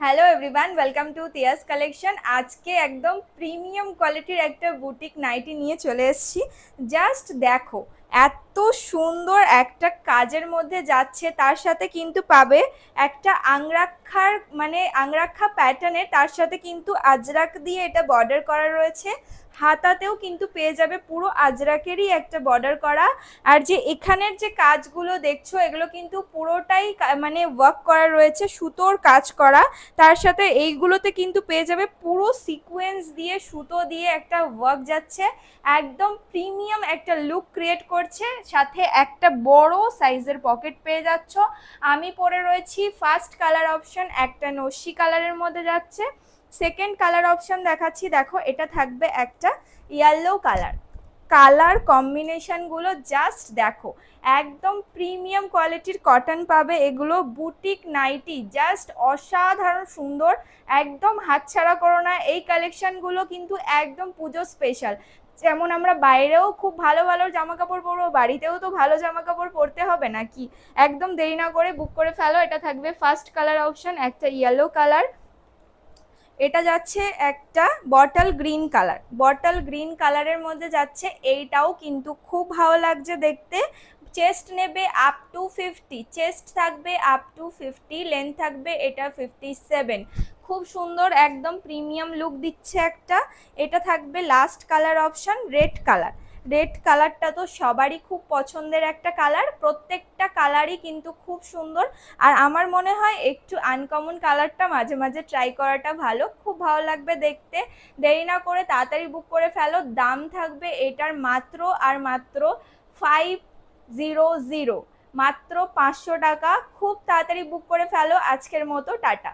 Hello everyone, welcome to Tiyas collection. আজকে একদম premium কোয়ালিটির একটা বুটিক নাইটি নিয়ে চলে এসেছি। জাস্ট দেখো, এত সুন্দর একটা কাজের মধ্যে যাচ্ছে, তার সাথে কিন্তু পাবে একটা আংরাক্ষার আংরাক্ষা প্যাটার্নের, তার সাথে কিন্তু আজরাক দিয়ে এটা বর্ডার করা রয়েছে। হাতাতেও কিন্তু পেয়ে যাবে পুরো আজরাকেরই একটা বর্ডার করা। আর যে এখানের যে কাজগুলো দেখছো, এগুলো কিন্তু পুরোটাই ওয়ার্ক করা রয়েছে, সুতোর কাজ করা। তার সাথে এইগুলোতে কিন্তু পেয়ে যাবে পুরো সিকোয়েন্স দিয়ে, সুতো দিয়ে একটা ওয়ার্ক যাচ্ছে। একদম প্রিমিয়াম একটা লুক ক্রিয়েট করছে, সাথে একটা বড় সাইজের পকেট পেয়ে যাচ্ছ। আমি পরে রয়েছি ফার্স্ট কালার অপশন, একটা নস্যি কালারের মধ্যে যাচ্ছে। সেকেন্ড কালার অপশন দেখাচ্ছি, দেখো এটা থাকবে একটা ইয়েলো কালার। কালার কম্বিনেশনগুলো জাস্ট দেখো, একদম প্রিমিয়াম কোয়ালিটির কটন পাবে। এগুলো বুটিক নাইটি, জাস্ট অসাধারণ সুন্দর, একদম হাতছাড়া করো না। এই কালেকশনগুলো কিন্তু একদম পুজো স্পেশাল। যেমন আমরা বাইরেও খুব ভালো ভালো জামা কাপড় পরবো, বাড়িতেও তো ভালো জামা কাপড় পরতে হবে নাকি। একদম দেরি না করে বুক করে ফেলো। এটা থাকবে ফার্স্ট কালার অপশন, একটা ইয়েলো কালার। এটা যাচ্ছে একটা bottle green colour, bottle green কালারের মধ্যে যাচ্ছে। এইটাও কিন্তু খুব ভালো লাগছে দেখতে। চেস্ট নেবে আপ টু 50, চেস্ট থাকবে আপ টু 50, লেন্থ থাকবে এটা 57। খুব সুন্দর, একদম প্রিমিয়াম লুক দিচ্ছে একটা। এটা থাকবে last colour option, red colour. Red কালারটা তো সবারই খুব পছন্দের একটা কালার, প্রত্যেকটা কালারই কিন্তু খুব সুন্দর। আর আমার মনে হয় একটু আনকমন কালারটা মাঝে মাঝে ট্রাই করাটা ভালো, খুব ভালো লাগবে দেখতে। দেরি না করে তাড়াতাড়ি বুক করে ফেলো। দাম থাকবে এটার মাত্র আর মাত্র 500, মাত্র 500 টাকা। খুব তাড়াতাড়ি বুক করে ফেলো। আজকের মতো টাটা।